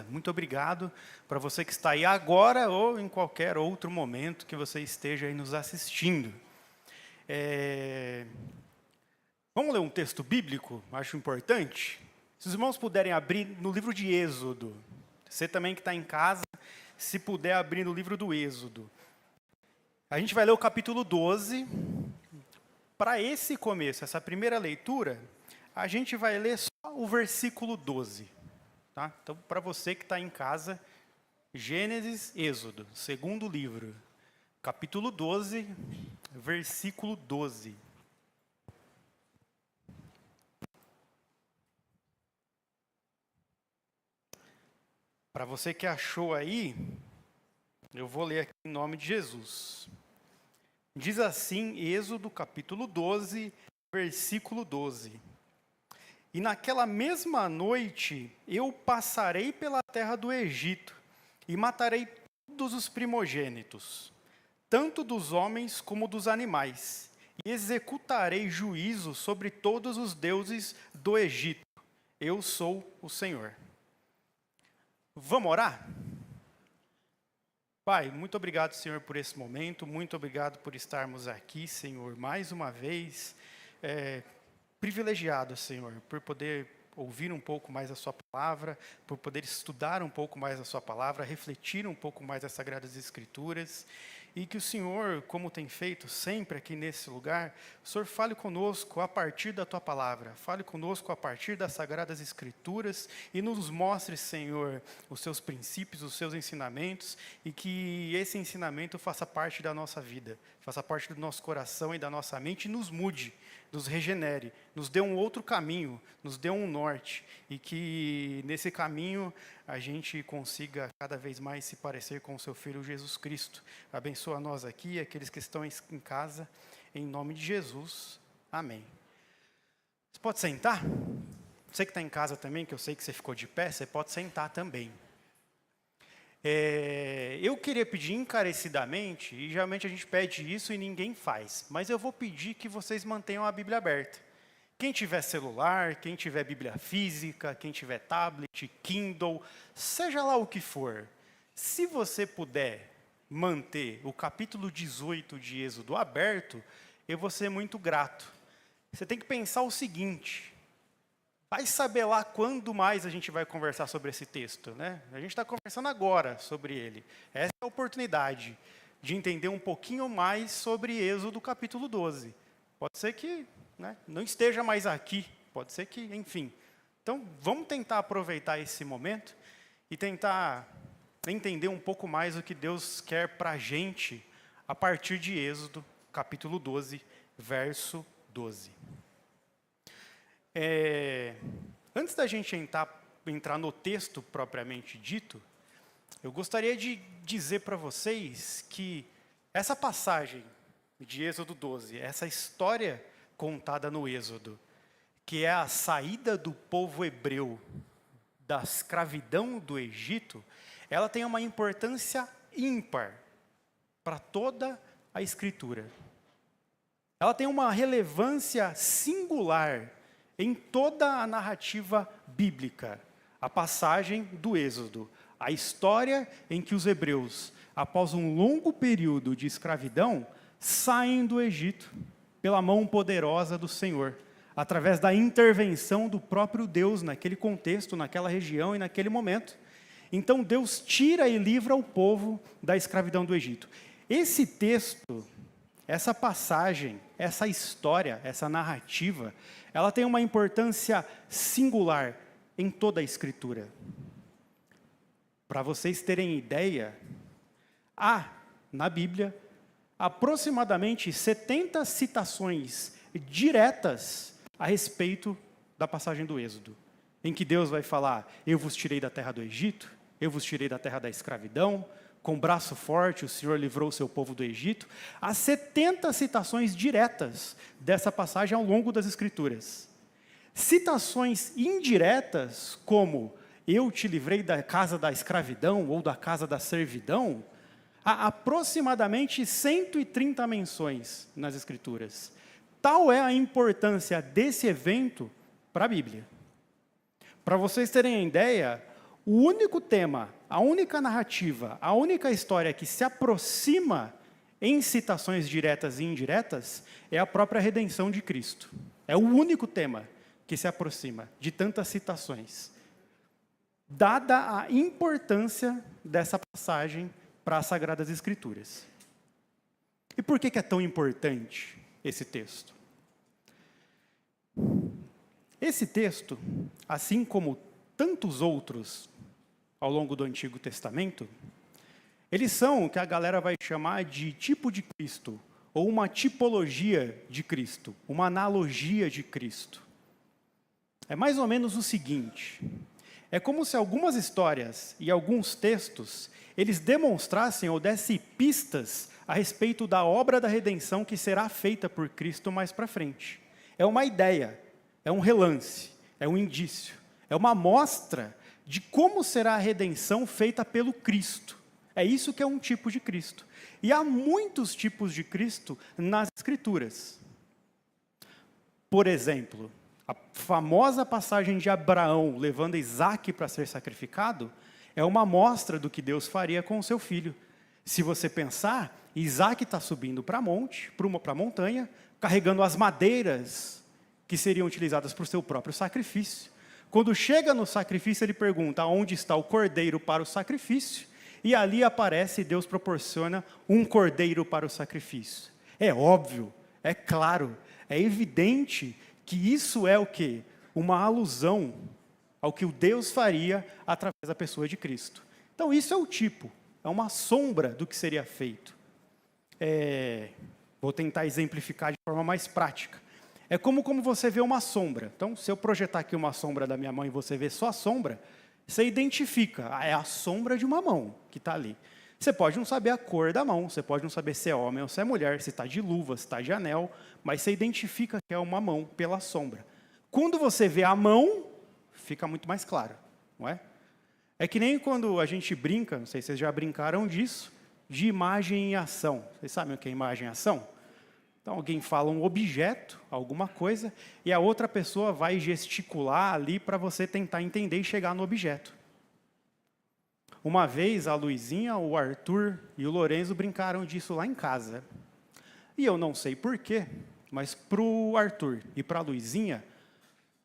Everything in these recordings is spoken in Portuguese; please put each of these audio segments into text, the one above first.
Muito obrigado para você que está aí agora ou em qualquer outro momento que você esteja aí nos assistindo. Vamos ler um texto bíblico, acho importante. Se os irmãos puderem abrir no livro de Êxodo, você também que está em casa, se puder abrir no livro do Êxodo. A gente vai ler o capítulo 12. Para esse começo, essa primeira leitura, a gente vai ler só o versículo 12. Tá? Então, para você que está em casa, Gênesis, Êxodo, segundo livro, capítulo 12, versículo 12. Para você que achou aí, eu vou ler aqui em nome de Jesus. Diz assim, Êxodo, capítulo 12, versículo 12. E naquela mesma noite eu passarei pela terra do Egito e matarei todos os primogênitos, tanto dos homens como dos animais, e executarei juízo sobre todos os deuses do Egito. Eu sou o Senhor. Vamos orar? Pai, muito obrigado, Senhor, por esse momento, muito obrigado por estarmos aqui, Senhor, mais uma vez, privilegiado, Senhor, por poder ouvir um pouco mais a sua palavra, por poder estudar um pouco mais a sua palavra, refletir um pouco mais as Sagradas Escrituras, e que o Senhor, como tem feito sempre aqui nesse lugar, o Senhor fale conosco a partir da tua palavra, fale conosco a partir das Sagradas Escrituras e nos mostre, Senhor, os seus princípios, os seus ensinamentos, e que esse ensinamento faça parte da nossa vida, faça parte do nosso coração e da nossa mente e nos mude, nos regenere, nos dê um outro caminho, nos dê um norte, e que nesse caminho a gente consiga cada vez mais se parecer com o seu Filho Jesus Cristo. Abençoa nós aqui, aqueles que estão em casa, em nome de Jesus. Amém. Você pode sentar? Você que está em casa também, que eu sei que você ficou de pé, você pode sentar também. Eu queria pedir encarecidamente, e geralmente a gente pede isso e ninguém faz, mas eu vou pedir que vocês mantenham a Bíblia aberta. Quem tiver celular, quem tiver Bíblia física, quem tiver tablet, Kindle, seja lá o que for, se você puder manter o capítulo 18 de Êxodo aberto, eu vou ser muito grato. Você tem que pensar o seguinte: vai saber lá quando mais a gente vai conversar sobre esse texto, né? A gente está conversando agora sobre ele. Essa é a oportunidade de entender um pouquinho mais sobre Êxodo capítulo 12. Pode ser que não esteja mais aqui, pode ser que, enfim. Então, vamos tentar aproveitar esse momento e tentar entender um pouco mais o que Deus quer para a gente a partir de Êxodo capítulo 12, verso 12. Antes da gente entrar no texto propriamente dito, eu gostaria de dizer para vocês que essa passagem de Êxodo 12, essa história contada no Êxodo, que é a saída do povo hebreu da escravidão do Egito, ela tem uma importância ímpar para toda a Escritura. Ela tem uma relevância singular em toda a narrativa bíblica, a passagem do Êxodo, a história em que os hebreus, após um longo período de escravidão, saem do Egito pela mão poderosa do Senhor, através da intervenção do próprio Deus naquele contexto, naquela região e naquele momento. Então Deus tira e livra o povo da escravidão do Egito. Esse texto, essa passagem, essa história, essa narrativa, ela tem uma importância singular em toda a Escritura. Para vocês terem ideia, há na Bíblia aproximadamente 70 citações diretas a respeito da passagem do Êxodo, em que Deus vai falar: eu vos tirei da terra do Egito, eu vos tirei da terra da escravidão, com braço forte o Senhor livrou o seu povo do Egito. Há 70 citações diretas dessa passagem ao longo das Escrituras. Citações indiretas, como eu te livrei da casa da escravidão ou da casa da servidão, há aproximadamente 130 menções nas Escrituras. Tal é a importância desse evento para a Bíblia. Para vocês terem a ideia, O único tema, a única narrativa, a única história que se aproxima em citações diretas e indiretas é a própria redenção de Cristo. É o único tema que se aproxima de tantas citações, dada a importância dessa passagem para as Sagradas Escrituras. E por que é tão importante esse texto? Esse texto, assim como tantos outros ao longo do Antigo Testamento, eles são o que a galera vai chamar de tipo de Cristo, ou uma tipologia de Cristo, uma analogia de Cristo. É mais ou menos o seguinte: é como se algumas histórias e alguns textos, eles demonstrassem ou dessem pistas a respeito da obra da redenção que será feita por Cristo mais para frente. É uma ideia, é um relance, é um indício, é uma amostra de como será a redenção feita pelo Cristo. É isso que é um tipo de Cristo. E há muitos tipos de Cristo nas Escrituras. Por exemplo, a famosa passagem de Abraão levando Isaac para ser sacrificado é uma amostra do que Deus faria com o seu filho. Se você pensar, Isaac está subindo para a montanha, carregando as madeiras que seriam utilizadas para o seu próprio sacrifício. Quando chega no sacrifício, ele pergunta: onde está o cordeiro para o sacrifício? E ali aparece e Deus proporciona um cordeiro para o sacrifício. É óbvio, é claro, é evidente que isso é o quê? Uma alusão ao que o Deus faria através da pessoa de Cristo. Então isso é o tipo, é uma sombra do que seria feito. Vou tentar exemplificar de forma mais prática. É como você vê uma sombra. Então, se eu projetar aqui uma sombra da minha mão e você vê só a sombra, você identifica, é a sombra de uma mão que está ali. Você pode não saber a cor da mão, você pode não saber se é homem ou se é mulher, se está de luva, se está de anel, mas você identifica que é uma mão pela sombra. Quando você vê a mão, fica muito mais claro, não é? É que nem quando a gente brinca, não sei se vocês já brincaram disso, de imagem em ação. Vocês sabem o que é imagem em ação? Então, alguém fala um objeto, alguma coisa, e a outra pessoa vai gesticular ali para você tentar entender e chegar no objeto. Uma vez, a Luizinha, o Arthur e o Lorenzo brincaram disso lá em casa. E eu não sei porquê, mas para o Arthur e para a Luizinha,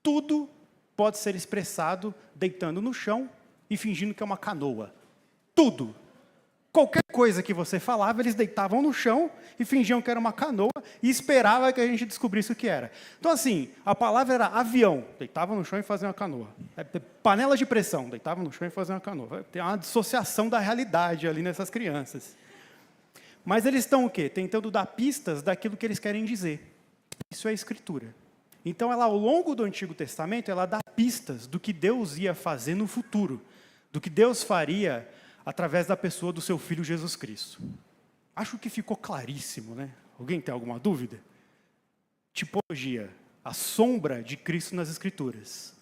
tudo pode ser expressado deitando no chão e fingindo que é uma canoa. Tudo. Qualquer coisa que você falava, eles deitavam no chão e fingiam que era uma canoa e esperavam que a gente descobrisse o que era. Então, assim, a palavra era avião, deitavam no chão e faziam uma canoa. Panela de pressão, deitavam no chão e faziam uma canoa. Tem uma dissociação da realidade ali nessas crianças. Mas eles estão o quê? Tentando dar pistas daquilo que eles querem dizer. Isso é a Escritura. Então, ela, ao longo do Antigo Testamento, ela dá pistas do que Deus ia fazer no futuro, do que Deus faria através da pessoa do seu Filho Jesus Cristo. Acho que ficou claríssimo, né? Alguém tem alguma dúvida? Tipologia, a sombra de Cristo nas Escrituras.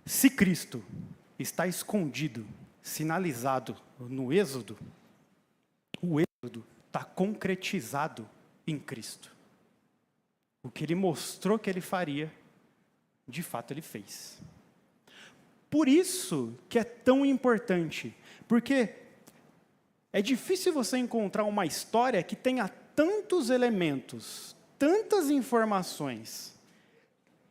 Se Cristo está escondido, sinalizado no Êxodo, o Êxodo está concretizado em Cristo. O que ele mostrou que ele faria, de fato ele fez. Por isso que é tão importante, porque é difícil você encontrar uma história que tenha tantos elementos, tantas informações,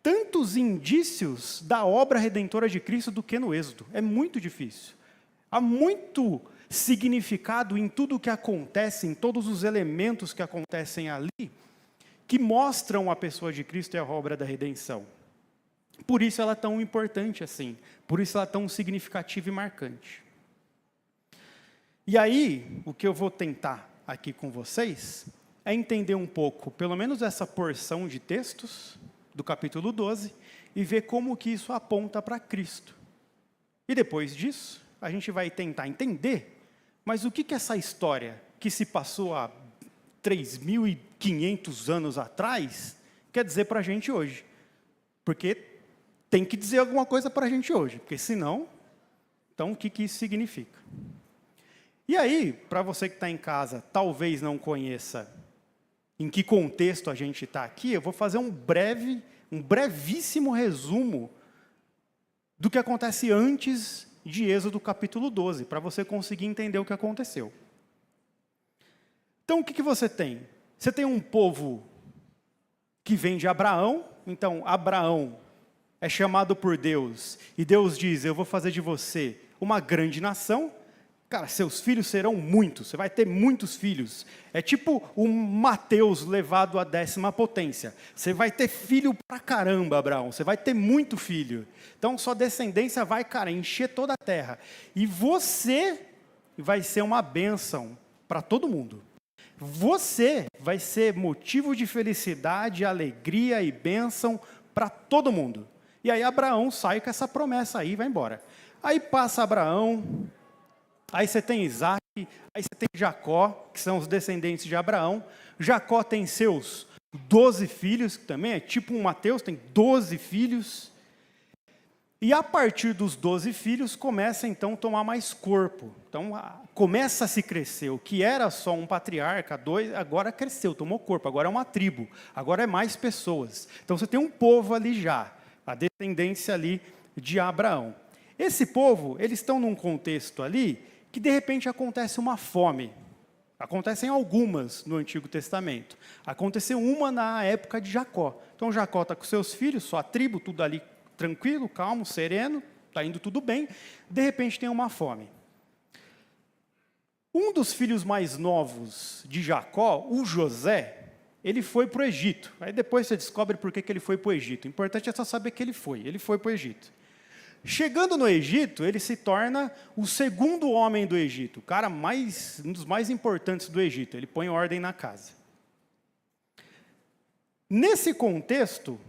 tantos indícios da obra redentora de Cristo do que no Êxodo. É muito difícil. Há muito significado em tudo o que acontece, em todos os elementos que acontecem ali, que mostram a pessoa de Cristo e a obra da redenção. Por isso ela é tão importante assim, por isso ela é tão significativa e marcante. E aí, o que eu vou tentar aqui com vocês é entender um pouco, pelo menos essa porção de textos do capítulo 12, e ver como que isso aponta para Cristo. E depois disso, a gente vai tentar entender, mas o que essa história que se passou há 3.500 anos atrás quer dizer para a gente hoje? Porque tem que dizer alguma coisa para a gente hoje, porque senão, então o que isso significa? E aí, para você que está em casa, talvez não conheça em que contexto a gente está aqui, eu vou fazer um brevíssimo resumo do que acontece antes de Êxodo capítulo 12, para você conseguir entender o que aconteceu. Então, o que você tem? Você tem um povo que vem de Abraão. Então, Abraão é chamado por Deus, e Deus diz, eu vou fazer de você uma grande nação. Cara, seus filhos serão muitos, você vai ter muitos filhos. É tipo um Mateus levado à 10ª potência. Você vai ter filho pra caramba, Abraão, você vai ter muito filho. Então, sua descendência vai, cara, encher toda a terra. E você vai ser uma bênção para todo mundo. Você vai ser motivo de felicidade, alegria e bênção para todo mundo. E aí Abraão sai com essa promessa aí e vai embora. Aí passa Abraão, aí você tem Isaac, aí você tem Jacó, que são os descendentes de Abraão. Jacó tem seus 12 filhos, que também é tipo um Mateus, tem 12 filhos. E a partir dos 12 filhos, começa então a tomar mais corpo. Então, começa a se crescer. O que era só um patriarca, dois, agora cresceu, tomou corpo. Agora é uma tribo, agora é mais pessoas. Então, você tem um povo ali já, a descendência ali de Abraão. Esse povo, eles estão num contexto ali, que de repente acontece uma fome. Acontecem algumas no Antigo Testamento. Aconteceu uma na época de Jacó. Então, Jacó está com seus filhos, sua tribo, tudo ali tranquilo, calmo, sereno, está indo tudo bem, de repente tem uma fome. Um dos filhos mais novos de Jacó, o José, ele foi para o Egito. Aí depois você descobre por que ele foi para o Egito. O importante é só saber que ele foi para o Egito. Chegando no Egito, ele se torna o segundo homem do Egito, o cara um dos mais importantes do Egito, ele põe ordem na casa. Nesse contexto,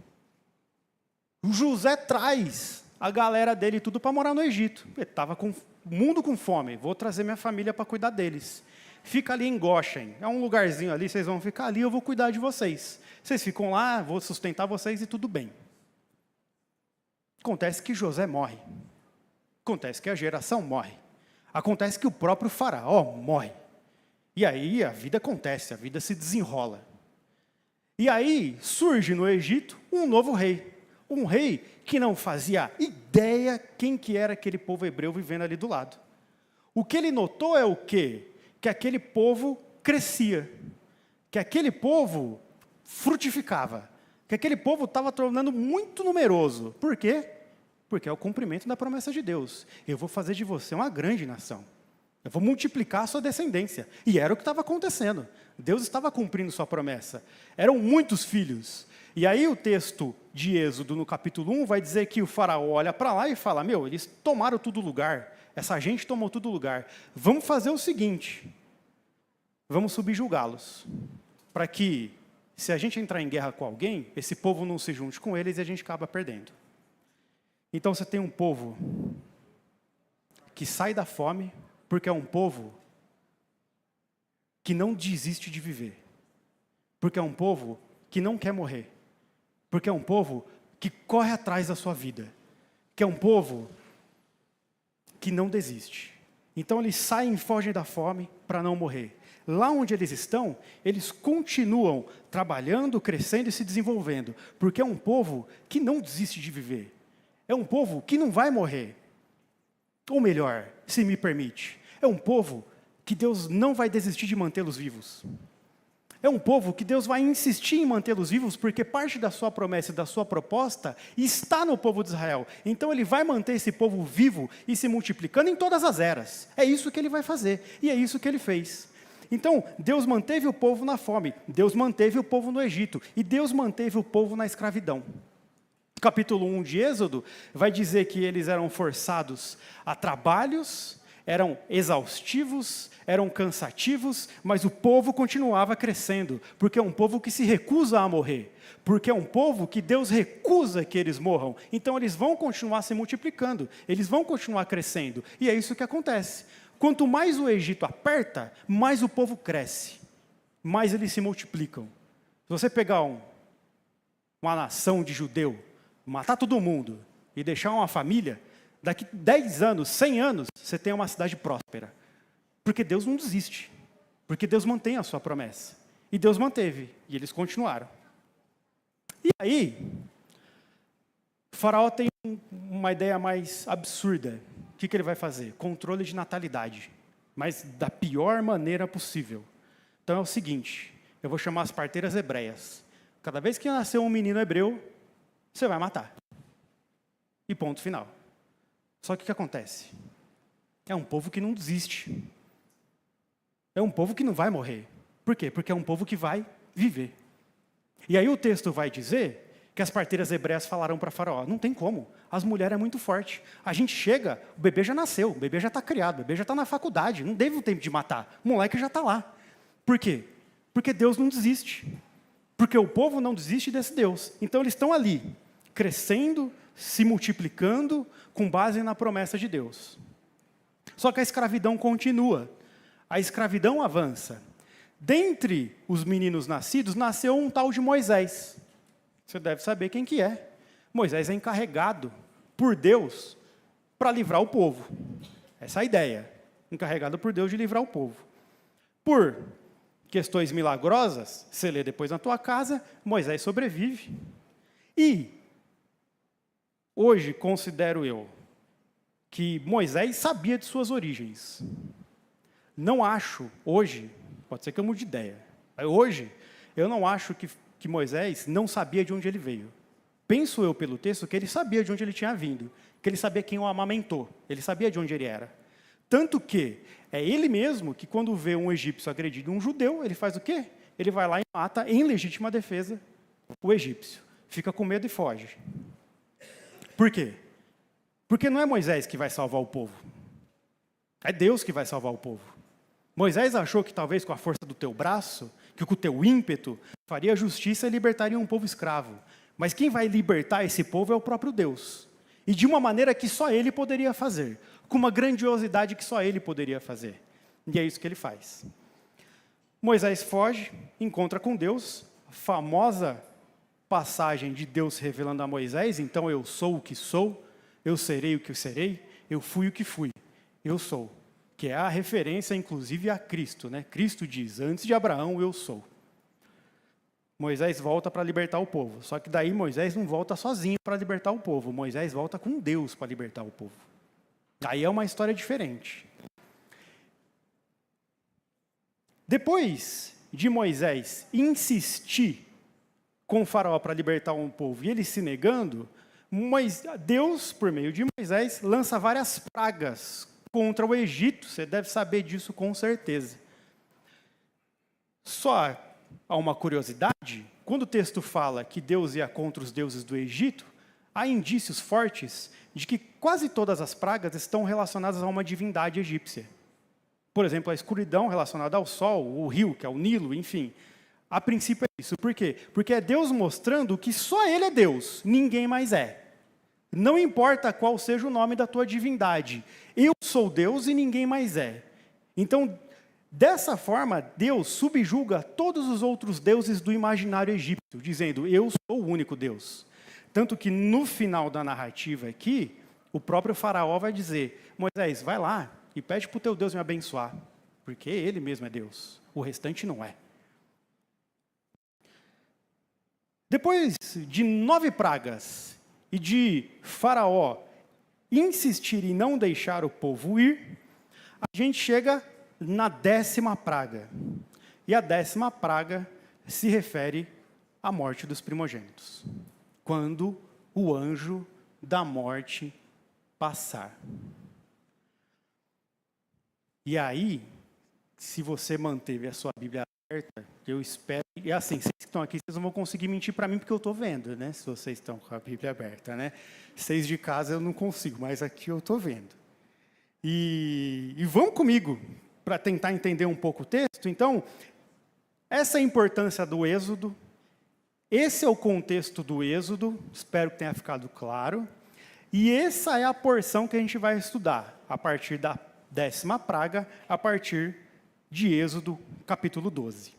o José traz a galera dele tudo para morar no Egito. Ele estava com o mundo com fome. Vou trazer minha família para cuidar deles. Fica ali em Goshen. É um lugarzinho ali, vocês vão ficar ali, eu vou cuidar de vocês. Vocês ficam lá, vou sustentar vocês e tudo bem. Acontece que José morre. Acontece que a geração morre. Acontece que o próprio faraó morre. E aí a vida acontece, a vida se desenrola. E aí surge no Egito um novo rei. Um rei que não fazia ideia quem que era aquele povo hebreu vivendo ali do lado. O que ele notou é o quê? Que aquele povo crescia, que aquele povo frutificava, que aquele povo estava tornando muito numeroso. Por quê? Porque é o cumprimento da promessa de Deus. Eu vou fazer de você uma grande nação. Eu vou multiplicar a sua descendência. E era o que estava acontecendo. Deus estava cumprindo sua promessa. Eram muitos filhos. E aí o texto de Êxodo, no capítulo 1, vai dizer que o faraó olha para lá e fala, eles tomaram todo lugar, essa gente tomou todo lugar. Vamos fazer o seguinte, vamos subjugá-los, para que, se a gente entrar em guerra com alguém, esse povo não se junte com eles e a gente acaba perdendo. Então você tem um povo que sai da fome, porque é um povo que não desiste de viver, porque é um povo que não quer morrer, porque é um povo que corre atrás da sua vida, que é um povo que não desiste. Então eles saem e fogem da fome para não morrer. Lá onde eles estão, eles continuam trabalhando, crescendo e se desenvolvendo, porque é um povo que não desiste de viver. É um povo que não vai morrer. Ou melhor, se me permite, é um povo que Deus não vai desistir de mantê-los vivos. É um povo que Deus vai insistir em mantê-los vivos, porque parte da sua promessa e da sua proposta está no povo de Israel. Então ele vai manter esse povo vivo e se multiplicando em todas as eras. É isso que ele vai fazer, e é isso que ele fez. Então, Deus manteve o povo na fome, Deus manteve o povo no Egito, e Deus manteve o povo na escravidão. Capítulo 1 de Êxodo vai dizer que eles eram forçados a trabalhos, eram exaustivos, eram cansativos, mas o povo continuava crescendo, porque é um povo que se recusa a morrer, porque é um povo que Deus recusa que eles morram. Então eles vão continuar se multiplicando, eles vão continuar crescendo, e é isso que acontece. Quanto mais o Egito aperta, mais o povo cresce, mais eles se multiplicam. Se você pegar uma nação de judeu, matar todo mundo e deixar uma família, daqui 10 anos, 100 anos, você tem uma cidade próspera. Porque Deus não desiste. Porque Deus mantém a sua promessa. E Deus manteve. E eles continuaram. E aí, O faraó tem uma ideia mais absurda. O que ele vai fazer? Controle de natalidade, mas da pior maneira possível. Então é o seguinte, eu vou chamar as parteiras hebreias. Cada vez que nascer um menino hebreu, você vai matar. E ponto final. Só que o que acontece? É um povo que não desiste. É um povo que não vai morrer. Por quê? Porque é um povo que vai viver. E aí o texto vai dizer que as parteiras hebreias falaram para Faraó, não tem como, as mulheres é muito forte. A gente chega, o bebê já nasceu, o bebê já está criado, o bebê já está na faculdade, não teve o tempo de matar, o moleque já está lá. Por quê? Porque Deus não desiste. Porque o povo não desiste desse Deus. Então eles estão ali, crescendo, se multiplicando, com base na promessa de Deus. Só que a escravidão continua. A escravidão avança. Dentre os meninos nascidos, nasceu um tal de Moisés. Você deve saber quem que é. Moisés é encarregado por Deus para livrar o povo. Essa é a ideia. Encarregado por Deus de livrar o povo. Por questões milagrosas, você lê depois na tua casa, Moisés sobrevive. E hoje considero eu que Moisés sabia de suas origens. Não acho, hoje, pode ser que eu mude de ideia, mas hoje, eu não acho que Moisés não sabia de onde ele veio. Penso eu pelo texto que ele sabia de onde ele tinha vindo, que ele sabia quem o amamentou, ele sabia de onde ele era. Tanto que é ele mesmo que quando vê um egípcio agredindo um judeu, ele faz o quê? Ele vai lá e mata em legítima defesa o egípcio. Fica com medo e foge. Por quê? Porque não é Moisés que vai salvar o povo. É Deus que vai salvar o povo. Moisés achou que talvez com a força do teu braço, que com o teu ímpeto, faria justiça e libertaria um povo escravo. Mas quem vai libertar esse povo é o próprio Deus. E de uma maneira que só Ele poderia fazer. Com uma grandiosidade que só Ele poderia fazer. E é isso que Ele faz. Moisés foge, encontra com Deus. A famosa passagem de Deus revelando a Moisés, então eu sou o que sou, eu serei o que eu serei, eu fui o que fui, eu sou. Que é a referência, inclusive, a Cristo, né? Cristo diz, antes de Abraão, eu sou. Moisés volta para libertar o povo. Só que daí Moisés não volta sozinho para libertar o povo. Moisés volta com Deus para libertar o povo. Aí é uma história diferente. Depois de Moisés insistir com o faraó para libertar um povo e ele se negando, Deus, por meio de Moisés, lança várias pragas contra o Egito, você deve saber disso com certeza. Só há uma curiosidade, quando o texto fala que Deus ia contra os deuses do Egito, há indícios fortes de que quase todas as pragas estão relacionadas a uma divindade egípcia. Por exemplo, a escuridão relacionada ao sol, o rio, que é o Nilo, enfim. A princípio é isso. Por quê? Porque é Deus mostrando que só Ele é Deus, ninguém mais é. Não importa qual seja o nome da tua divindade. Eu sou Deus e ninguém mais é. Então, dessa forma, Deus subjuga todos os outros deuses do imaginário egípcio, dizendo, eu sou o único Deus. Tanto que no final da narrativa aqui, o próprio faraó vai dizer, Moisés, vai lá e pede para o teu Deus me abençoar, porque ele mesmo é Deus, o restante não é. Depois de 9 pragas, e de Faraó insistir em não deixar o povo ir, a gente chega na 10ª praga. E a 10ª praga se refere à morte dos primogênitos. Quando o anjo da morte passar. E aí, se você manteve a sua Bíblia aberta, eu espero, e assim, vocês que estão aqui, vocês não vão conseguir mentir para mim, porque eu estou vendo, né, se vocês estão com a Bíblia aberta, né, vocês de casa eu não consigo, mas aqui eu estou vendo. E vão comigo, para tentar entender um pouco o texto. Então, essa é a importância do Êxodo, esse é o contexto do Êxodo, espero que tenha ficado claro, e essa é a porção que a gente vai estudar, a partir da 10ª praga, a partir de Êxodo, capítulo 12.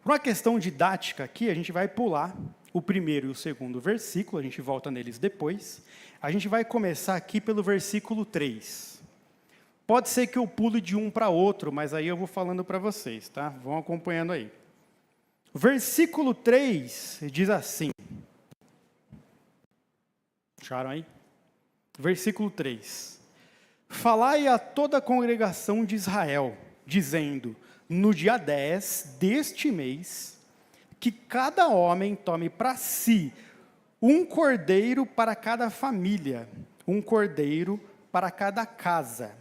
Por uma questão didática aqui, a gente vai pular o primeiro e o segundo versículo, a gente volta neles depois. A gente vai começar aqui pelo versículo 3. Pode ser que eu pule de um para outro, mas aí eu vou falando para vocês, tá? Vão acompanhando aí. O versículo 3 diz assim, Acharam aí? Versículo 3. Falai a toda a congregação de Israel, dizendo, no dia 10 deste mês, que cada homem tome para si um cordeiro para cada família, um cordeiro para cada casa.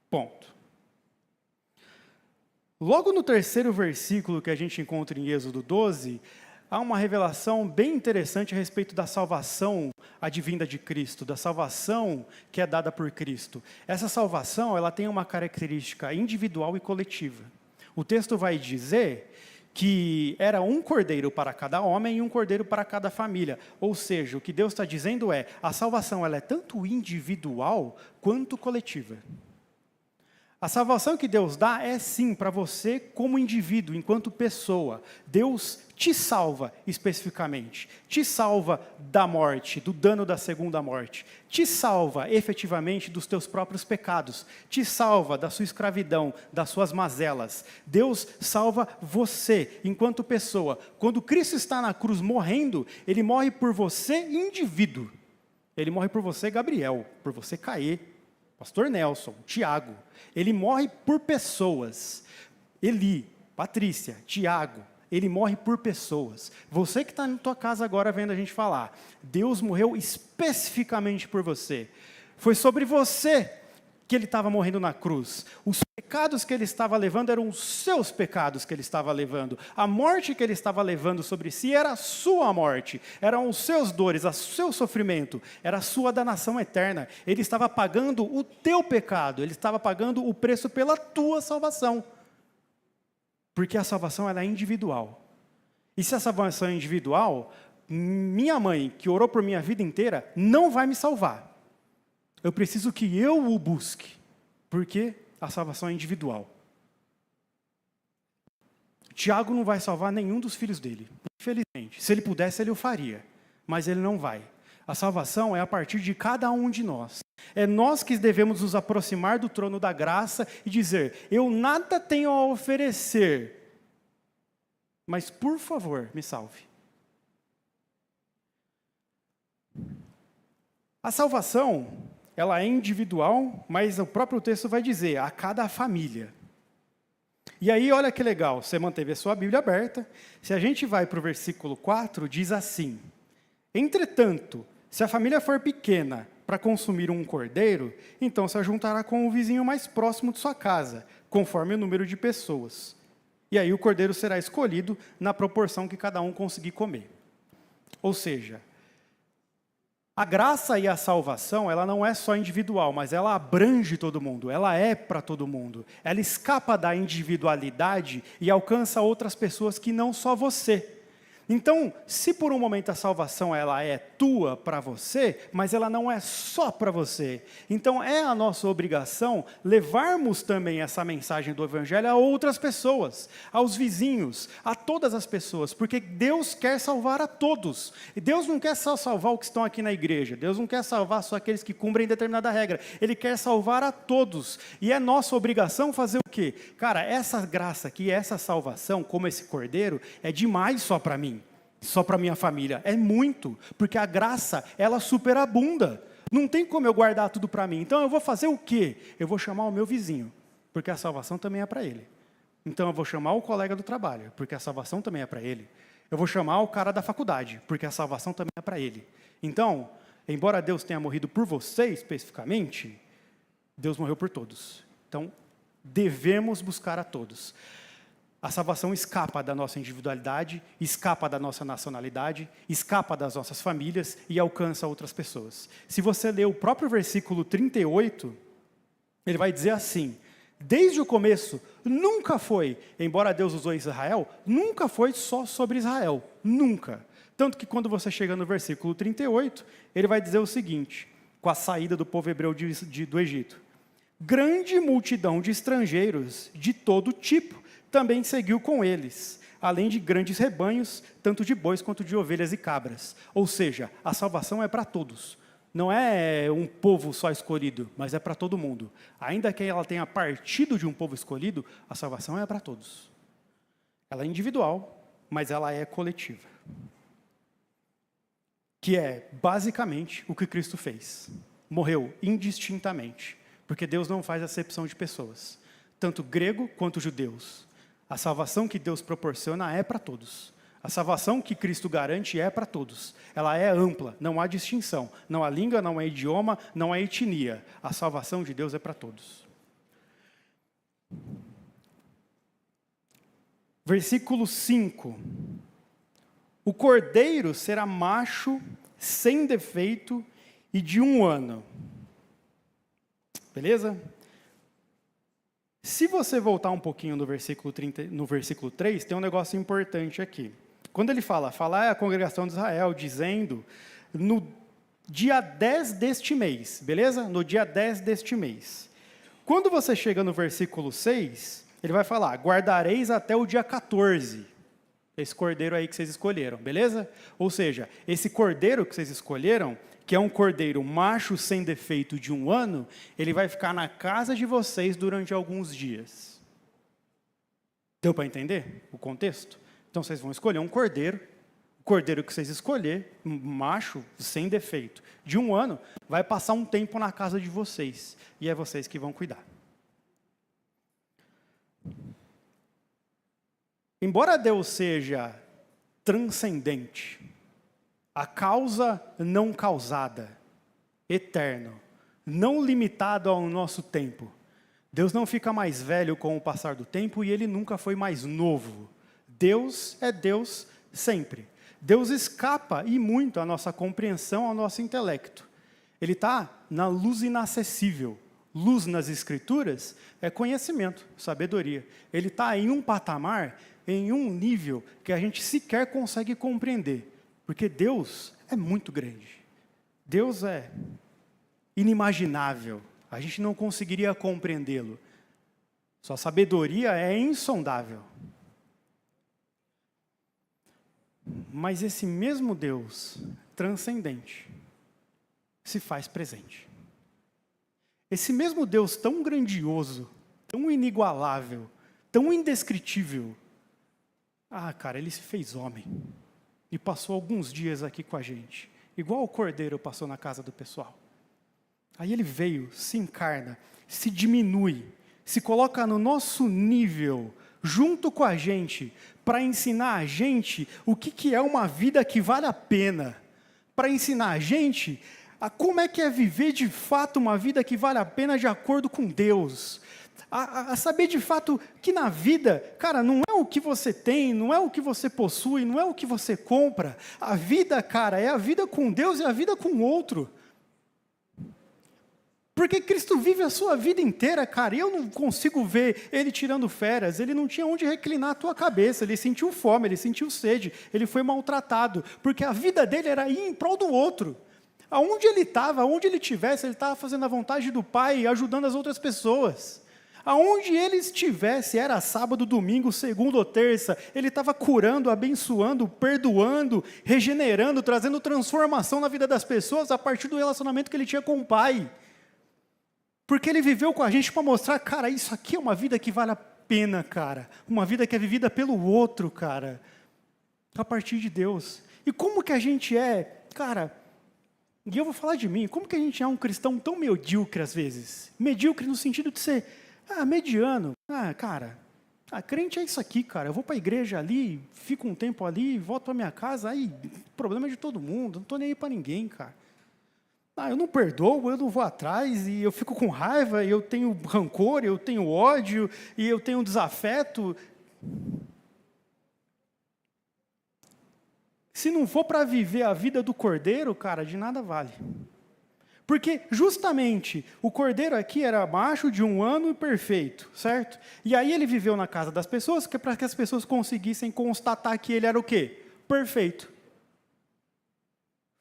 Ponto. Logo no terceiro versículo que a gente encontra em Êxodo 12, há uma revelação bem interessante a respeito da salvação advinda de Cristo, da salvação que é dada por Cristo. Essa salvação, ela tem uma característica individual e coletiva. O texto vai dizer que era um cordeiro para cada homem e um cordeiro para cada família. Ou seja, o que Deus está dizendo é, a salvação ela é tanto individual quanto coletiva. A salvação que Deus dá é sim para você como indivíduo, enquanto pessoa. Deus te salva especificamente. Te salva da morte, do dano da segunda morte. Te salva efetivamente dos teus próprios pecados. Te salva da sua escravidão, das suas mazelas. Deus salva você enquanto pessoa. Quando Cristo está na cruz morrendo, Ele morre por você indivíduo. Ele morre por você, Gabriel, por você, Caê, Pastor Nelson, Tiago. Ele morre por pessoas. Eli, Patrícia, Tiago. Ele morre por pessoas. Você que está na tua casa agora vendo a gente falar, Deus morreu especificamente por você. Foi sobre você que Ele estava morrendo na cruz. Os pecados que Ele estava levando eram os seus pecados que Ele estava levando. A morte que Ele estava levando sobre si era a sua morte. Eram os seus dores, o seu sofrimento. Era a sua danação eterna. Ele estava pagando o teu pecado. Ele estava pagando o preço pela tua salvação. Porque a salvação ela é individual. E se a salvação é individual, minha mãe, que orou por minha vida inteira, não vai me salvar. Eu preciso que eu o busque, porque a salvação é individual. Tiago não vai salvar nenhum dos filhos dele, infelizmente. Se ele pudesse, ele o faria, mas ele não vai. A salvação é a partir de cada um de nós. É nós que devemos nos aproximar do trono da graça e dizer, eu nada tenho a oferecer, mas por favor, me salve. A salvação ela é individual, mas o próprio texto vai dizer, a cada família. E aí, olha que legal, você manteve a sua Bíblia aberta. Se a gente vai para o versículo 4, diz assim, entretanto, se a família for pequena para consumir um cordeiro, então se juntará com o vizinho mais próximo de sua casa, conforme o número de pessoas. E aí o cordeiro será escolhido na proporção que cada um conseguir comer. Ou seja, a graça e a salvação, ela não é só individual, mas ela abrange todo mundo, ela é para todo mundo. Ela escapa da individualidade e alcança outras pessoas que não só você. Então, se por um momento a salvação ela é tua para você, mas ela não é só para você. Então, é a nossa obrigação levarmos também essa mensagem do Evangelho a outras pessoas, aos vizinhos, a todas as pessoas, porque Deus quer salvar a todos. E Deus não quer só salvar os que estão aqui na igreja, Deus não quer salvar só aqueles que cumprem determinada regra, Ele quer salvar a todos. E é nossa obrigação fazer o quê? Cara, essa graça aqui, essa salvação, como esse cordeiro, é demais só para mim. Só para minha família, é muito, porque a graça, ela superabunda, não tem como eu guardar tudo para mim, então eu vou fazer o quê? Eu vou chamar o meu vizinho, porque a salvação também é para ele, então eu vou chamar o colega do trabalho, porque a salvação também é para ele, eu vou chamar o cara da faculdade, porque a salvação também é para ele. Então, embora Deus tenha morrido por você especificamente, Deus morreu por todos, então devemos buscar a todos. A salvação escapa da nossa individualidade, escapa da nossa nacionalidade, escapa das nossas famílias e alcança outras pessoas. Se você ler o próprio versículo 38, ele vai dizer assim, desde o começo, nunca foi, embora Deus usou Israel, nunca foi só sobre Israel, nunca. Tanto que quando você chega no versículo 38, ele vai dizer o seguinte, com a saída do povo hebreu do Egito. Grande multidão de estrangeiros de todo tipo, também seguiu com eles, além de grandes rebanhos, tanto de bois quanto de ovelhas e cabras. Ou seja, a salvação é para todos. Não é um povo só escolhido, mas é para todo mundo. Ainda que ela tenha partido de um povo escolhido, a salvação é para todos. Ela é individual, mas ela é coletiva. que é basicamente o que Cristo fez. Morreu indistintamente, porque Deus não faz acepção de pessoas, tanto grego quanto judeus. A salvação que Deus proporciona é para todos. A salvação que Cristo garante é para todos. Ela é ampla, não há distinção. Não há língua, não há idioma, não há etnia. A salvação de Deus é para todos. Versículo 5. O cordeiro será macho, sem defeito e de 1 ano. Beleza? Se você voltar um pouquinho no versículo 3, tem um negócio importante aqui. Quando ele fala a congregação de Israel, dizendo, no dia 10 deste mês, beleza? No dia 10 deste mês. Quando você chega no versículo 6, ele vai falar, guardareis até o dia 14, esse cordeiro aí que vocês escolheram, beleza? Ou seja, esse cordeiro que vocês escolheram, que é um cordeiro macho sem defeito de 1 ano, ele vai ficar na casa de vocês durante alguns dias. Deu para entender o contexto? Então, vocês vão escolher um cordeiro, o cordeiro que vocês escolher, macho, sem defeito, de 1 ano, vai passar um tempo na casa de vocês, e é vocês que vão cuidar. Embora Deus seja transcendente, a causa não causada, eterno, não limitado ao nosso tempo, Deus não fica mais velho com o passar do tempo e Ele nunca foi mais novo. Deus é Deus sempre. Deus escapa e muito à nossa compreensão, ao nosso intelecto. Ele está na luz inacessível. Luz nas Escrituras é conhecimento, sabedoria. Ele está em um patamar, em um nível que a gente sequer consegue compreender. Porque Deus é muito grande. Deus é inimaginável. A gente não conseguiria compreendê-lo. Sua sabedoria é insondável. Mas esse mesmo Deus transcendente se faz presente. Esse mesmo Deus tão grandioso, tão inigualável, tão indescritível, cara, ele se fez homem e passou alguns dias aqui com a gente, igual o cordeiro passou na casa do pessoal. Aí ele veio, se encarna, se diminui, se coloca no nosso nível, junto com a gente, para ensinar a gente o que é uma vida que vale a pena, para ensinar a gente a como é que é viver de fato uma vida que vale a pena de acordo com Deus, a saber de fato que na vida, cara, não é o que você tem, não é o que você possui, não é o que você compra, a vida, cara, é a vida com Deus e a vida com o outro. Porque Cristo vive a sua vida inteira, cara, e eu não consigo ver ele tirando férias, ele não tinha onde reclinar a tua cabeça, ele sentiu fome, ele sentiu sede, ele foi maltratado, porque a vida dele era ir em prol do outro. Aonde ele estava, aonde ele estivesse, ele estava fazendo a vontade do Pai e ajudando as outras pessoas. Aonde ele estivesse, era sábado, domingo, segunda ou terça, ele estava curando, abençoando, perdoando, regenerando, trazendo transformação na vida das pessoas a partir do relacionamento que ele tinha com o Pai. Porque ele viveu com a gente para mostrar, cara, isso aqui é uma vida que vale a pena, cara. Uma vida que é vivida pelo outro, cara. A partir de Deus. E como que a gente é, cara, e eu vou falar de mim, como que a gente é um cristão tão medíocre às vezes? Medíocre no sentido de ser, mediano. Cara, crente é isso aqui, cara. Eu vou para a igreja ali, fico um tempo ali, volto para minha casa, aí o problema é de todo mundo, não estou nem aí para ninguém, cara. Eu não perdoo, eu não vou atrás, e eu fico com raiva, e eu tenho rancor, eu tenho ódio, e eu tenho desafeto. Se não for para viver a vida do cordeiro, cara, de nada vale. Porque justamente o cordeiro aqui era macho de 1 ano e perfeito, certo? E aí ele viveu na casa das pessoas, para que as pessoas conseguissem constatar que ele era o quê? Perfeito.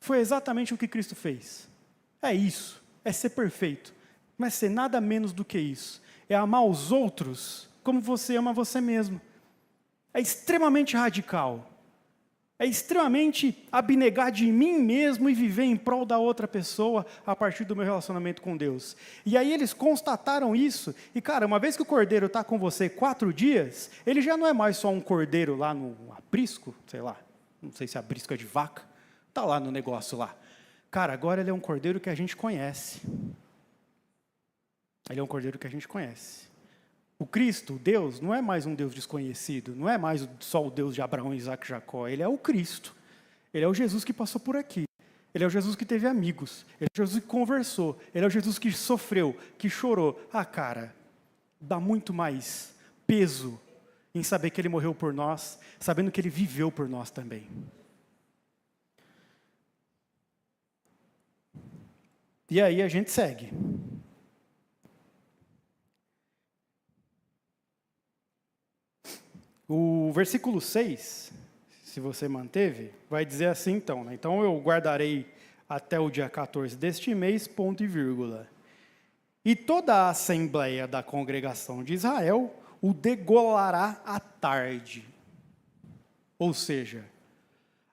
Foi exatamente o que Cristo fez. É isso, é ser perfeito, não é ser nada menos do que isso. É amar os outros como você ama você mesmo. É extremamente radical. É extremamente abnegar de mim mesmo e viver em prol da outra pessoa a partir do meu relacionamento com Deus. E aí eles constataram isso. E, cara, uma vez que o cordeiro está com você 4 dias, ele já não é mais só um cordeiro lá no aprisco, sei lá, não sei se é aprisco é de vaca, Está lá no negócio lá. Cara, agora ele é um cordeiro que a gente conhece. Ele é um cordeiro que a gente conhece. O Cristo, Deus, não é mais um Deus desconhecido, não é mais só o Deus de Abraão, Isaac e Jacó. Ele é o Cristo. Ele é o Jesus que passou por aqui. Ele é o Jesus que teve amigos. Ele é o Jesus que conversou. Ele é o Jesus que sofreu, que chorou. Ah, cara, dá muito mais peso em saber que ele morreu por nós, sabendo que ele viveu por nós também. E aí a gente segue. O versículo 6, se você manteve, vai dizer assim então, né? Então eu guardarei até o dia 14 deste mês, ponto e vírgula. E toda a assembleia da congregação de Israel o degolará à tarde. Ou seja,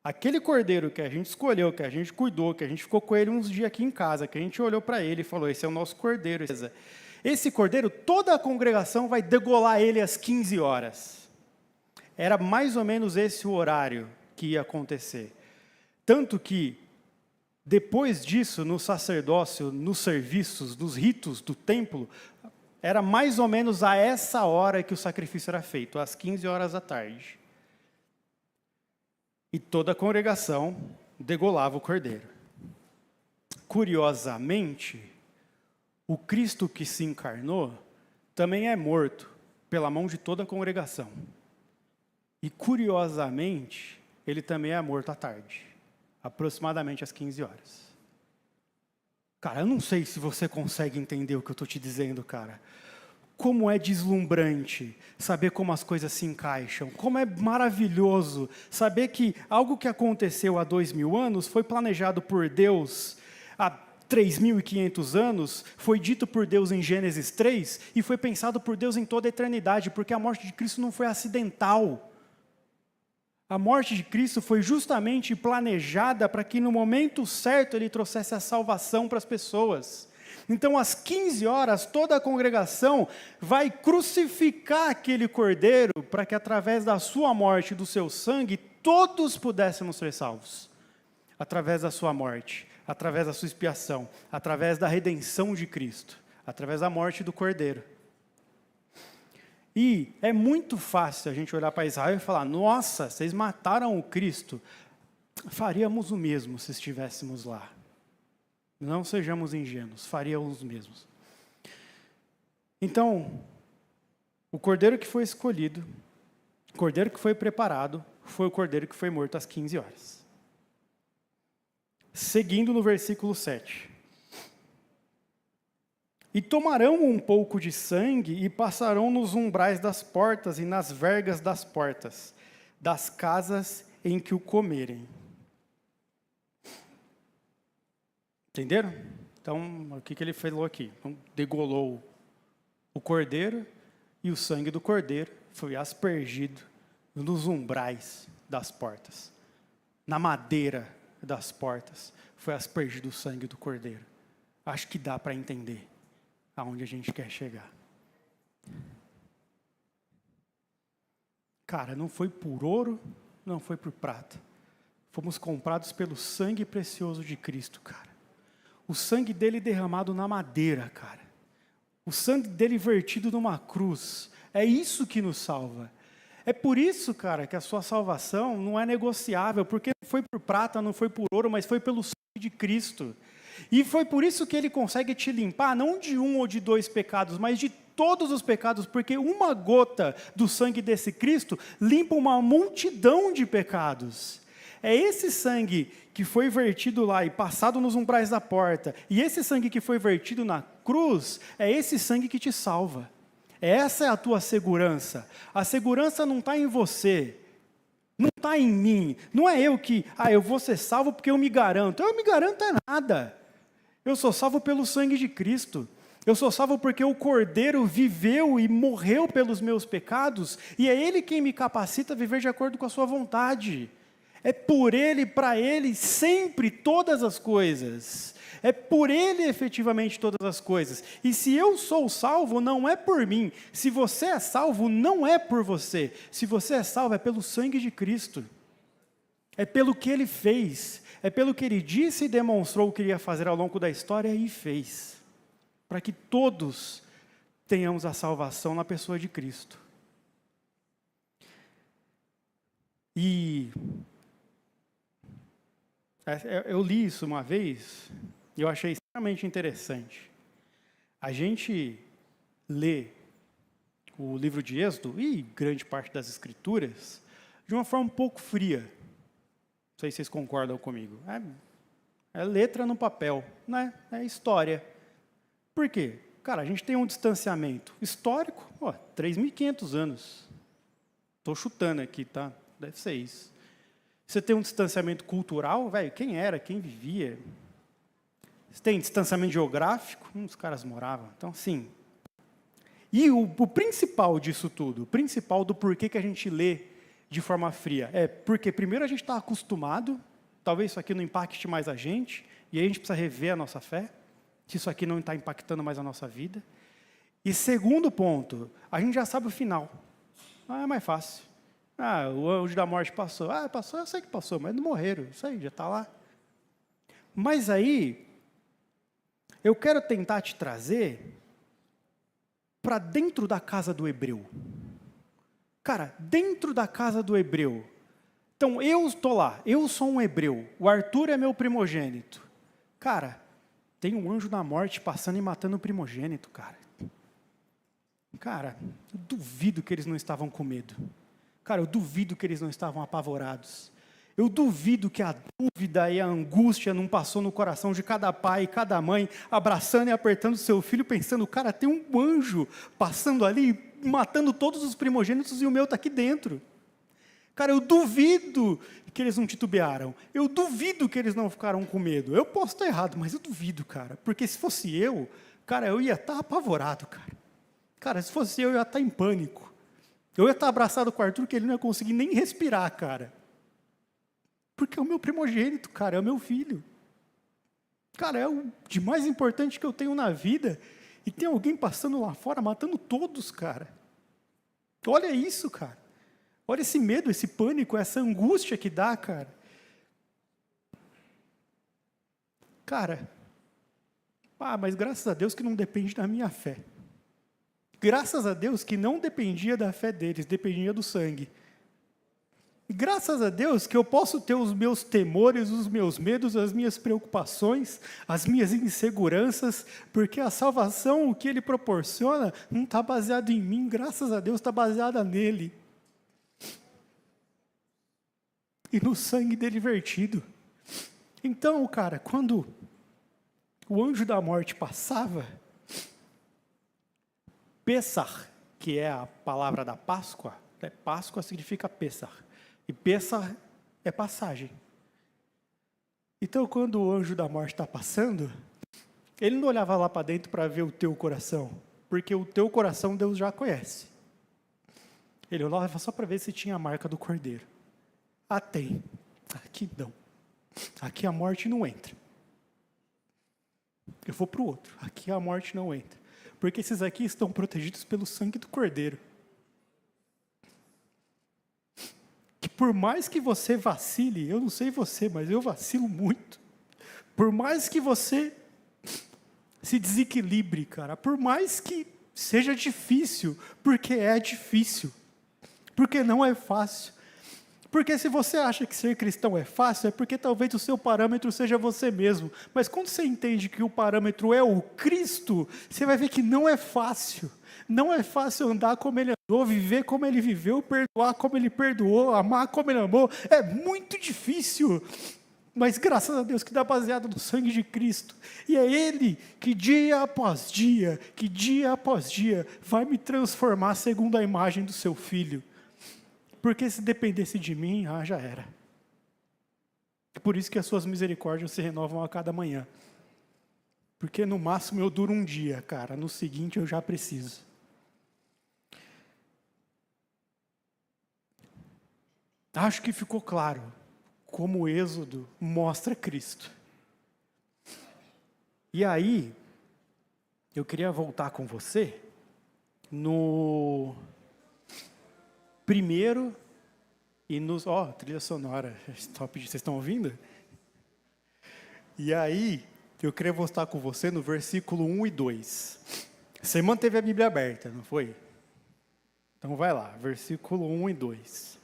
aquele cordeiro que a gente escolheu, que a gente cuidou, que a gente ficou com ele uns dias aqui em casa, que a gente olhou para ele e falou, esse é o nosso cordeiro. Esse cordeiro, toda a congregação vai degolar ele às 15 horas. Era mais ou menos esse o horário que ia acontecer. Tanto que, depois disso, no sacerdócio, nos serviços, nos ritos do templo, era mais ou menos a essa hora que o sacrifício era feito, às 15 horas da tarde. E toda a congregação degolava o cordeiro. Curiosamente, o Cristo que se encarnou também é morto pela mão de toda a congregação. E curiosamente, ele também é morto à tarde, aproximadamente às 15 horas. Cara, eu não sei se você consegue entender o que eu estou te dizendo, cara. Como é deslumbrante saber como as coisas se encaixam. Como é maravilhoso saber que algo que aconteceu há 2000 anos foi planejado por Deus há 3.500 anos, foi dito por Deus em Gênesis 3 e foi pensado por Deus em toda a eternidade, porque a morte de Cristo não foi acidental. A morte de Cristo foi justamente planejada para que no momento certo ele trouxesse a salvação para as pessoas. Então, às 15 horas, toda a congregação vai crucificar aquele cordeiro para que através da sua morte e do seu sangue, todos pudéssemos ser salvos. Através da sua morte, através da sua expiação, através da redenção de Cristo, através da morte do cordeiro. E é muito fácil a gente olhar para Israel e falar, nossa, vocês mataram o Cristo. Faríamos o mesmo se estivéssemos lá. Não sejamos ingênuos, faríamos o mesmo. Então, o cordeiro que foi escolhido, o cordeiro que foi preparado, foi o cordeiro que foi morto às 15 horas. Seguindo no versículo 7. E tomarão um pouco de sangue e passarão nos umbrais das portas e nas vergas das portas, das casas em que o comerem. Entenderam? Então, o que ele falou aqui? Então, degolou o cordeiro e o sangue do cordeiro foi aspergido nos umbrais das portas. Na madeira das portas foi aspergido o sangue do cordeiro. Acho que dá para entender aonde a gente quer chegar. Cara, não foi por ouro, não foi por prata. Fomos comprados pelo sangue precioso de Cristo, cara. O sangue dele derramado na madeira, cara. O sangue dele vertido numa cruz. É isso que nos salva. É por isso, cara, que a sua salvação não é negociável, porque não foi por prata, não foi por ouro, mas foi pelo sangue de Cristo. E foi por isso que ele consegue te limpar, não de um ou de dois pecados, mas de todos os pecados, porque uma gota do sangue desse Cristo limpa uma multidão de pecados. É esse sangue que foi vertido lá e passado nos umbrais da porta, e esse sangue que foi vertido na cruz, é esse sangue que te salva. Essa é a tua segurança. A segurança não está em você, não está em mim. Não é eu que, eu vou ser salvo porque eu me garanto. Eu me garanto é nada. Eu sou salvo pelo sangue de Cristo. Eu sou salvo porque o Cordeiro viveu e morreu pelos meus pecados, e é Ele quem me capacita a viver de acordo com a sua vontade. É por Ele, para Ele, sempre todas as coisas. É por Ele, efetivamente, todas as coisas. E se eu sou salvo, não é por mim. Se você é salvo, não é por você. Se você é salvo, é pelo sangue de Cristo. É pelo que ele fez, é pelo que ele disse e demonstrou que iria fazer ao longo da história e fez. Para que todos tenhamos a salvação na pessoa de Cristo. E eu li isso uma vez e eu achei extremamente interessante. A gente lê o livro de Êxodo e grande parte das Escrituras de uma forma um pouco fria. Não sei se vocês concordam comigo. É letra no papel, né? É história. Por quê? Cara, a gente tem um distanciamento histórico, 3.500 anos. Estou chutando aqui, tá? Deve ser isso. Você tem um distanciamento cultural, velho, quem era, quem vivia. Você tem distanciamento geográfico, os caras moravam. Então, sim. E o principal disso tudo, o principal do porquê que a gente lê de forma fria, é porque primeiro a gente está acostumado, talvez isso aqui não impacte mais a gente, e aí a gente precisa rever a nossa fé, se isso aqui não está impactando mais a nossa vida. E segundo ponto, a gente já sabe o final. É mais fácil. O anjo da morte passou. Passou, eu sei que passou, mas não morreram. Isso aí, já está lá. Mas aí, eu quero tentar te trazer para dentro da casa do hebreu. Cara, dentro da casa do hebreu. Então, eu estou lá, eu sou um hebreu. O Arthur é meu primogênito. Cara, tem um anjo da morte passando e matando o primogênito, cara. Cara, eu duvido que eles não estavam com medo. Cara, eu duvido que eles não estavam apavorados. Eu duvido que a dúvida e a angústia não passou no coração de cada pai e cada mãe, abraçando e apertando seu filho, pensando, cara, tem um anjo passando ali, matando todos os primogênitos e o meu está aqui dentro. Cara, eu duvido que eles não titubearam. Eu duvido que eles não ficaram com medo. Eu posso estar errado, mas eu duvido, cara. Porque se fosse eu, cara, eu ia estar apavorado, cara. Cara, se fosse eu ia estar em pânico. Eu ia estar abraçado com o Arthur, que ele não ia conseguir nem respirar, cara. Porque é o meu primogênito, cara, é o meu filho. Cara, é o de mais importante que eu tenho na vida. E tem alguém passando lá fora, matando todos, cara. Olha isso, cara. Olha esse medo, esse pânico, essa angústia que dá, cara. Cara, mas graças a Deus que não depende da minha fé. Graças a Deus que não dependia da fé deles, dependia do sangue. Graças a Deus que eu posso ter os meus temores, os meus medos, as minhas preocupações, as minhas inseguranças, porque a salvação, o que Ele proporciona, não está baseado em mim, graças a Deus está baseada nele. E no sangue dele vertido. Então, cara, quando o anjo da morte passava, Pessah, que é a palavra da Páscoa, Páscoa significa Pessah, e Pessah é passagem. Então, quando o anjo da morte está passando, ele não olhava lá para dentro para ver o teu coração, porque o teu coração Deus já conhece. Ele olhava só para ver se tinha a marca do cordeiro. Tem. Aqui não. Aqui a morte não entra. Eu vou para o outro. Aqui a morte não entra. Porque esses aqui estão protegidos pelo sangue do cordeiro. Que por mais que você vacile, eu não sei você, mas eu vacilo muito. Por mais que você se desequilibre, cara, por mais que seja difícil, porque é difícil, porque não é fácil. Porque se você acha que ser cristão é fácil, é porque talvez o seu parâmetro seja você mesmo. Mas quando você entende que o parâmetro é o Cristo, você vai ver que não é fácil. Não é fácil andar como Ele andou, viver como Ele viveu, perdoar como Ele perdoou, amar como Ele amou. É muito difícil. Mas graças a Deus que dá baseado no sangue de Cristo. E é Ele que dia após dia, vai me transformar segundo a imagem do seu Filho. Porque se dependesse de mim, já era. É por isso que as suas misericórdias se renovam a cada manhã. Porque no máximo eu duro um dia, cara. No seguinte eu já preciso. Acho que ficou claro como o Êxodo mostra Cristo. E aí, eu queria voltar com você no 1º trilha sonora, top, vocês estão ouvindo? E aí, eu queria mostrar com você no versículo 1 e 2. Você manteve a Bíblia aberta, não foi? Então vai lá, versículo 1 e 2.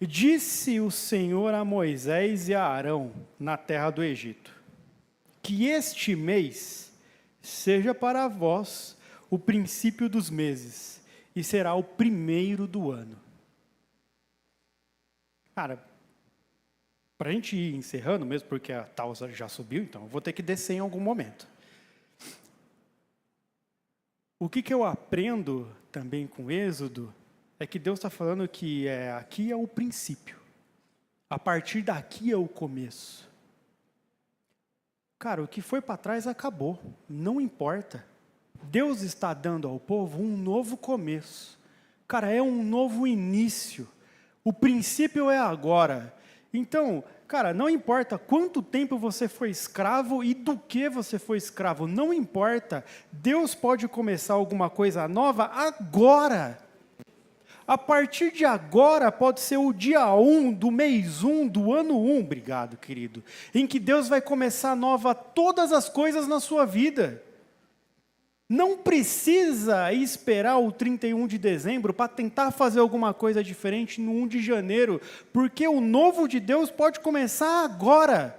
Disse o Senhor a Moisés e a Arão na terra do Egito, que este mês seja para vós o princípio dos meses, e será o primeiro do ano. Cara, para a gente ir encerrando mesmo, porque a tal já subiu, então eu vou ter que descer em algum momento. O que eu aprendo também com Êxodo é que Deus está falando que aqui é o princípio. A partir daqui é o começo. Cara, o que foi para trás acabou. Não importa. Deus está dando ao povo um novo começo. Cara, é um novo início. O princípio é agora. Então, cara, não importa quanto tempo você foi escravo e do que você foi escravo. Não importa. Deus pode começar alguma coisa nova agora. A partir de agora pode ser o dia 1 do mês 1 do ano 1, obrigado, querido, em que Deus vai começar nova todas as coisas na sua vida. Não precisa esperar o 31 de dezembro para tentar fazer alguma coisa diferente no 1 de janeiro, porque o novo de Deus pode começar agora.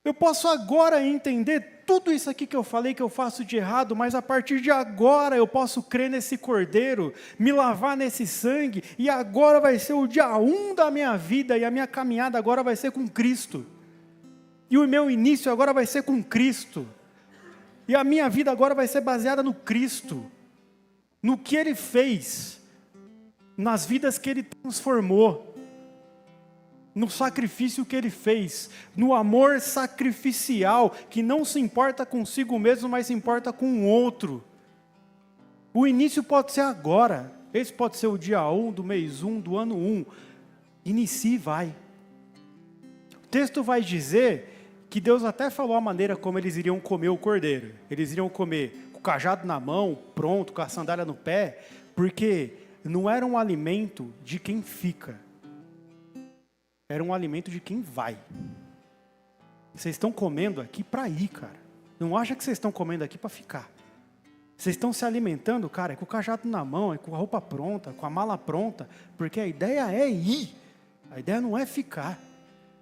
Eu posso agora entender tudo isso aqui que eu falei que eu faço de errado, mas a partir de agora eu posso crer nesse cordeiro, me lavar nesse sangue, e agora vai ser o dia 1 da minha vida, e a minha caminhada agora vai ser com Cristo. E o meu início agora vai ser com Cristo. E a minha vida agora vai ser baseada no Cristo, no que Ele fez, nas vidas que Ele transformou, no sacrifício que Ele fez, no amor sacrificial, que não se importa consigo mesmo, mas se importa com o outro. O início pode ser agora, esse pode ser o dia 1 do mês 1 do ano 1, inicie e vai. O texto vai dizer que Deus até falou a maneira como eles iriam comer o cordeiro. Eles iriam comer com o cajado na mão, pronto, com a sandália no pé, porque não era um alimento de quem fica, era um alimento de quem vai. Vocês estão comendo aqui para ir, cara. Não acha que vocês estão comendo aqui para ficar. Vocês estão se alimentando, cara, é com o cajado na mão, é com a roupa pronta, com a mala pronta, porque a ideia é ir, a ideia não é ficar.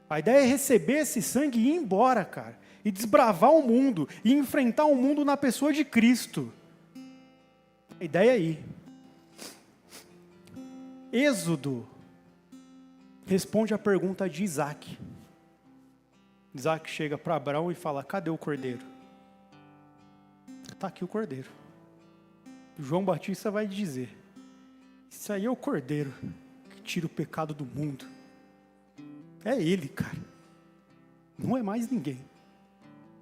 A ideia é receber esse sangue e ir embora, cara. E desbravar o mundo. E enfrentar o mundo na pessoa de Cristo. A ideia é ir. Êxodo responde à pergunta de Isaac. Isaac chega para Abraão e fala, cadê o cordeiro? Está aqui o cordeiro. João Batista vai dizer, isso aí é o cordeiro que tira o pecado do mundo. É Ele, cara. Não é mais ninguém.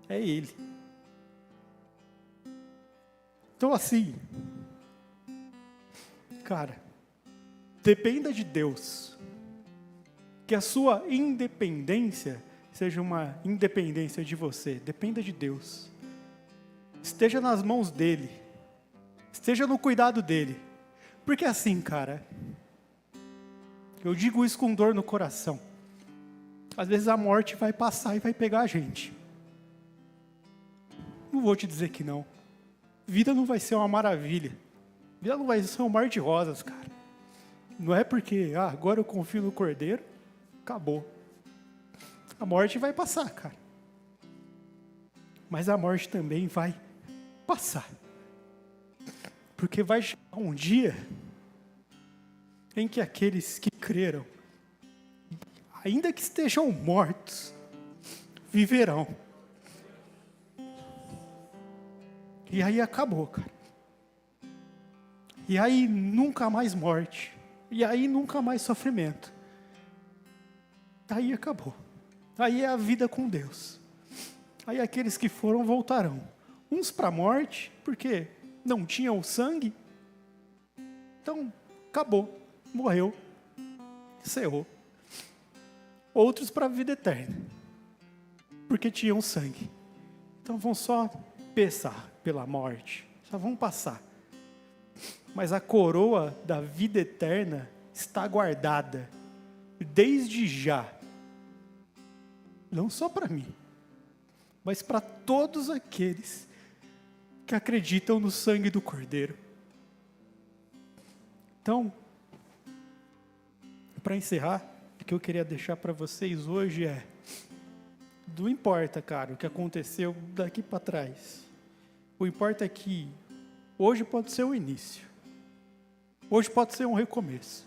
É Ele. Então assim, cara, dependa de Deus. Que a sua independência seja uma independência de você. Dependa de Deus. Esteja nas mãos dEle. Esteja no cuidado dEle. Porque assim, cara, eu digo isso com dor no coração. Às vezes a morte vai passar e vai pegar a gente. Não vou te dizer que não. Vida não vai ser uma maravilha. Vida não vai ser um mar de rosas, cara. Não é porque, agora eu confio no Cordeiro, acabou. A morte vai passar, cara. Mas a morte também vai passar. Porque vai chegar um dia em que aqueles que creram, ainda que estejam mortos, viverão. E aí acabou, cara. E aí nunca mais morte. E aí nunca mais sofrimento. Aí acabou. Aí é a vida com Deus. Aí aqueles que foram voltarão. Uns para a morte, porque não tinham sangue. Então, acabou. Morreu. Encerrou. Outros para a vida eterna, porque tinham sangue. Então vão só passar pela morte, só vão passar. mas a coroa da vida eterna está guardada desde já. Não só para mim, mas para todos aqueles que acreditam no sangue do Cordeiro. Então, para encerrar, o que eu queria deixar para vocês hoje é: não importa, cara, o que aconteceu daqui para trás. O importa é que hoje pode ser o início. Hoje pode ser um recomeço.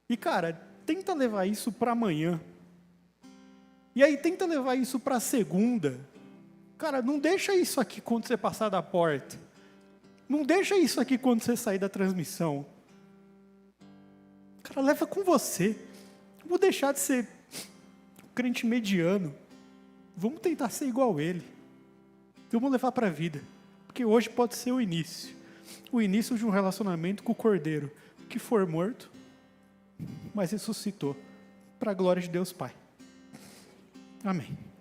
E, cara, tenta levar isso para amanhã. E aí tenta levar isso para segunda. Cara, não deixa isso aqui quando você passar da porta. Não deixa isso aqui quando você sair da transmissão. Cara, leva com você. Vamos deixar de ser crente mediano. Vamos tentar ser igual a ele. Vamos levar para a vida. Porque hoje pode ser o início. O início de um relacionamento com o Cordeiro, que for morto, mas ressuscitou. Para a glória de Deus Pai. Amém.